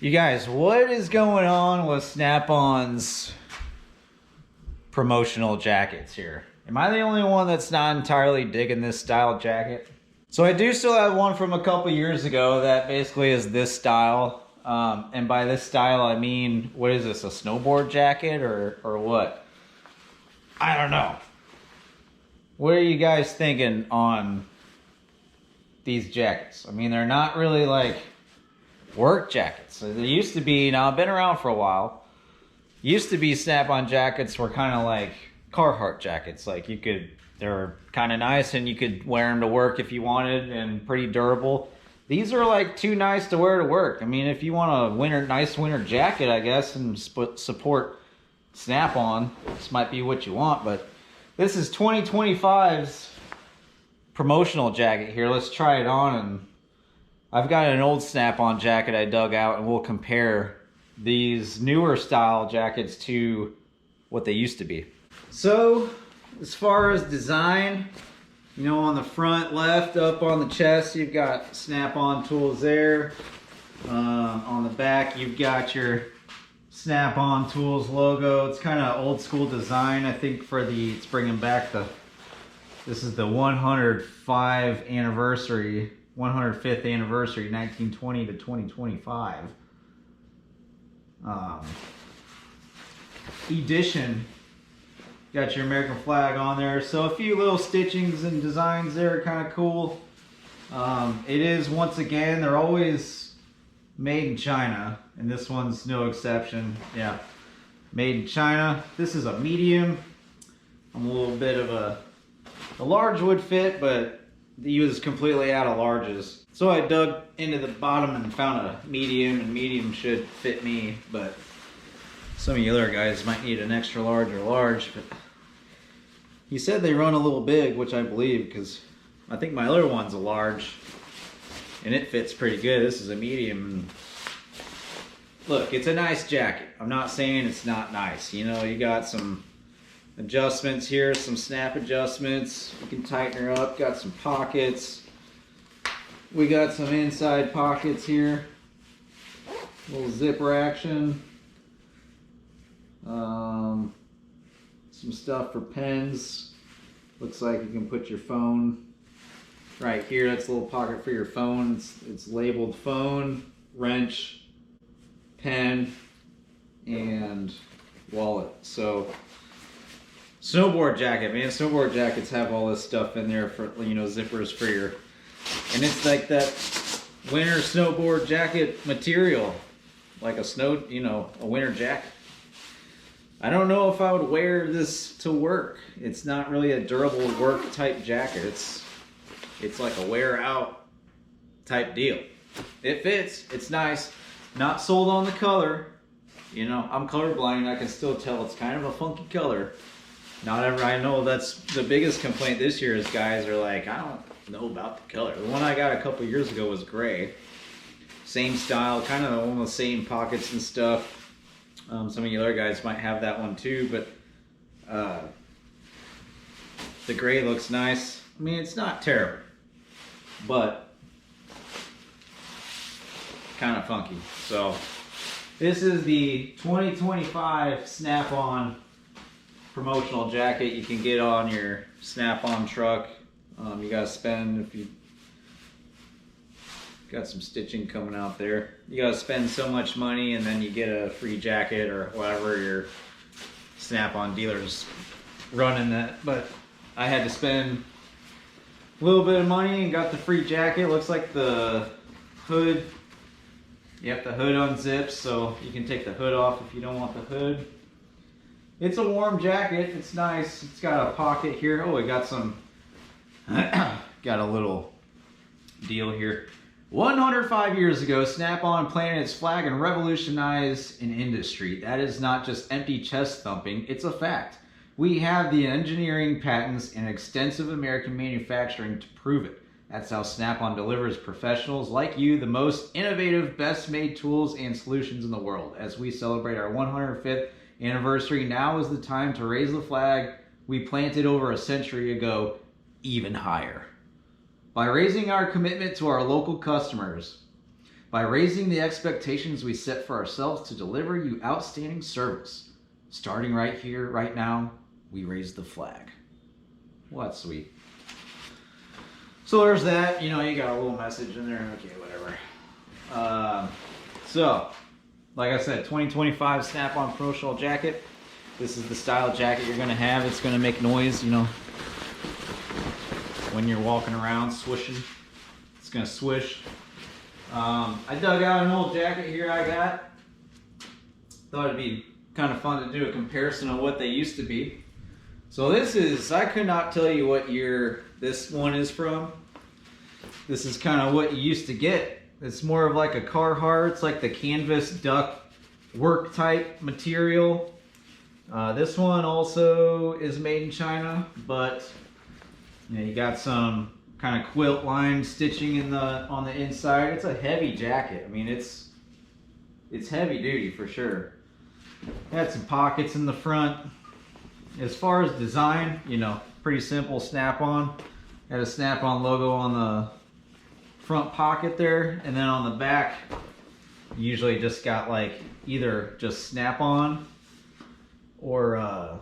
You guys, what is going on with Snap-on's promotional jackets here? Am I the only one that's not entirely digging this style jacket? So I do still have one from a couple years ago that basically is this style. And by this style, I mean, what is this, a snowboard jacket or what? I don't know. What are you guys thinking on these jackets? I mean, they're not really like work jackets. They used to be, now I've been around for a while, used to be Snap-on jackets were kind of like Carhartt jackets. Like they're kind of nice and you could wear them to work if you wanted and pretty durable. These are like too nice to wear to work. I mean, if you want a nice winter jacket, I guess, and support Snap-on, this might be what you want, but this is 2025's promotional jacket here. Let's try it on, and I've got an old Snap-on jacket I dug out, and we'll compare these newer style jackets to what they used to be. So, as far as design, you know, on the front left, up on the chest, you've got Snap-on tools there. On the back, you've got your Snap-on tools logo. It's kind of old school design, I think, it's bringing back this is the 105th anniversary, 105th anniversary, 1920 to 2025 edition. Got your American flag on there, so a few little stitchings and designs there are kind of cool. It is, once again, they're always made in China, and this one's no exception. Yeah, made in China. This is a medium. I'm a little bit of a large would fit, but he was completely out of larges. So I dug into the bottom and found a medium, and medium should fit me, but some of you other guys might need an extra large or large. But he said they run a little big, which I believe, because I think my other one's a large and it fits pretty good. This is a medium. Look, it's a nice jacket. I'm not saying it's not nice. You know, you got some adjustments here, some snap adjustments. You can tighten her up. Got some pockets. We got some inside pockets here. Little zipper action. Some stuff for pens. Looks like you can put your phone right here. That's a little pocket for your phone. It's labeled phone, wrench, pen, and wallet. So snowboard jacket, man. Snowboard jackets have all this stuff in there for, you know, zippers for your, and it's like that winter snowboard jacket material, like a snow, you know, a winter jacket. I don't know if I would wear this to work. It's not really a durable work type jacket. It's like a wear out type deal. It fits, it's nice. Not sold on the color. You know, I'm colorblind, I can still tell it's kind of a funky color. Not ever, I know that's the biggest complaint this year is guys are like, I don't know about the color. The one I got a couple years ago was gray. Same style, kind of almost the same pockets and stuff. Some of you other guys might have that one too, but the gray looks nice. I mean, it's not terrible, but kind of funky. So this is the 2025 Snap-on promotional jacket. You can get on your Snap-on truck. You gotta spend, if you got some stitching coming out there, you gotta spend so much money and then you get a free jacket or whatever your Snap-on dealer's running that. But I had to spend a little bit of money and got the free jacket. Looks like the hood, yep, the hood unzips, so you can take the hood off if you don't want the hood. It's a warm jacket, it's nice. It's got a pocket here. Oh, we got some got a little deal here. 105 years ago, Snap-on planted its flag and revolutionized an industry. That is not just empty chest thumping, it's a fact. We have the engineering patents and extensive American manufacturing to prove it. That's how Snap-on delivers professionals like you the most innovative, best made tools and solutions in the world. As we celebrate our 105th anniversary, now is the time to raise the flag we planted over a century ago even higher. By raising our commitment to our local customers, By raising the expectations we set for ourselves to deliver you outstanding service. Starting right here, right now, we raise the flag. Well, that's sweet. So there's that. You know, you got a little message in there. Okay, whatever. So, like I said, 2025 Snap-on promotional jacket. This is the style jacket you're going to have. It's going to make noise, you know, when you're walking around, swishing. It's going to swish. I dug out an old jacket here I got. Thought it'd be kind of fun to do a comparison of what they used to be. So this is, I could not tell you what year this one is from. This is kind of what you used to get. It's more of like a Carhartt. It's like the canvas duck work type material. This one also is made in China, but you know, you got some kind of quilt line stitching in on the inside. It's a heavy jacket. I mean, it's heavy duty for sure. Had some pockets in the front. As far as design, you know, pretty simple Snap-on. Had a Snap-on logo on the front pocket there, and then on the back, usually just got like either just Snap-on or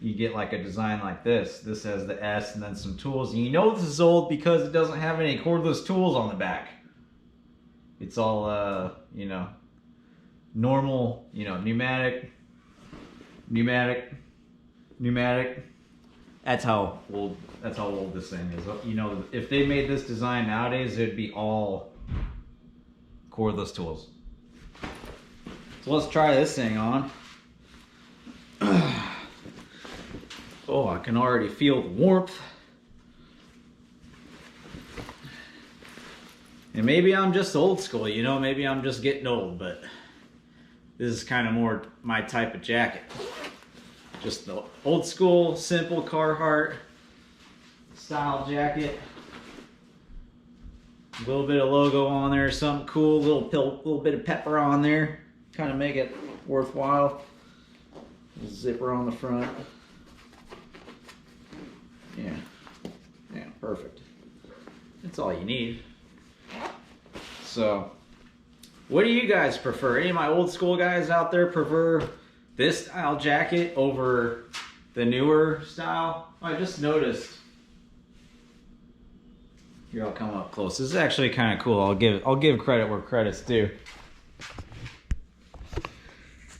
you get like a design like this. This has the S and then some tools. And you know this is old because it doesn't have any cordless tools on the back. It's all, you know, normal, you know, pneumatic. That's how old this thing is. You know, if they made this design nowadays, it'd be all cordless tools. So let's try this thing on. Oh, I can already feel the warmth. And maybe I'm just old school, you know, maybe I'm just getting old, but this is kind of more my type of jacket. Just the old school, simple Carhartt style jacket. A little bit of logo on there, something cool, little bit of pepper on there. Kind of make it worthwhile. Zipper on the front. Yeah, perfect. That's all you need. So, what do you guys prefer? Any of my old school guys out there prefer this style jacket over the newer style? I just noticed. Here, I'll come up close. This is actually kind of cool. I'll give credit where credit's due.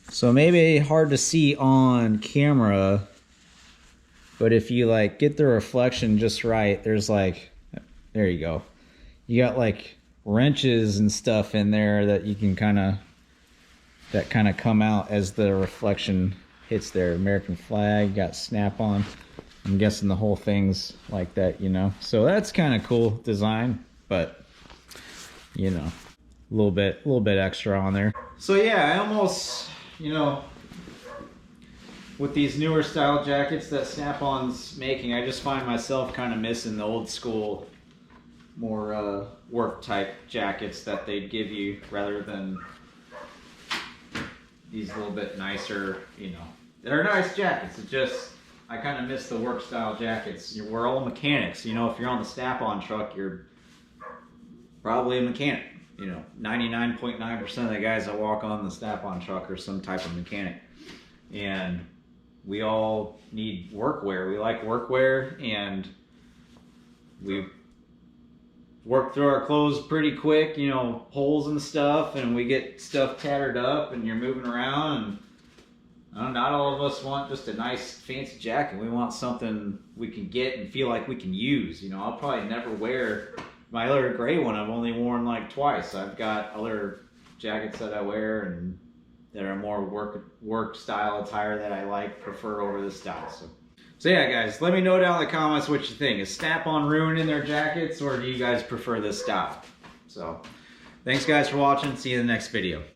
So maybe hard to see on camera, but if you like get the reflection just right, there's like, there you go. You got like wrenches and stuff in there that you can kind of come out as the reflection hits there. American flag, got Snap-on. I'm guessing the whole thing's like that, you know. So that's kind of cool design, but you know, a little bit extra on there. So yeah, I almost, you know, with these newer style jackets that Snap-on's making, I just find myself kind of missing the old school, more work type jackets that they'd give you rather than these little bit nicer, you know. They're nice jackets, it just, I kind of miss the work style jackets. We're all mechanics, you know. If you're on the Snap-on truck, you're probably a mechanic. You know, 99.9% of the guys that walk on the Snap-on truck are some type of mechanic. And we all need workwear. We like workwear, and we work through our clothes pretty quick, you know, holes and stuff, and we get stuff tattered up, and you're moving around, and not all of us want just a nice fancy jacket. We want something we can get and feel like we can use. You know, I'll probably never wear my other gray one. I've only worn like twice. I've got other jackets that I wear and that are more work style attire that I prefer over this style. So yeah, guys, let me know down in the comments what you think. Is Snap-on ruining their jackets, or do you guys prefer this style? So thanks guys for watching. See you in the next video.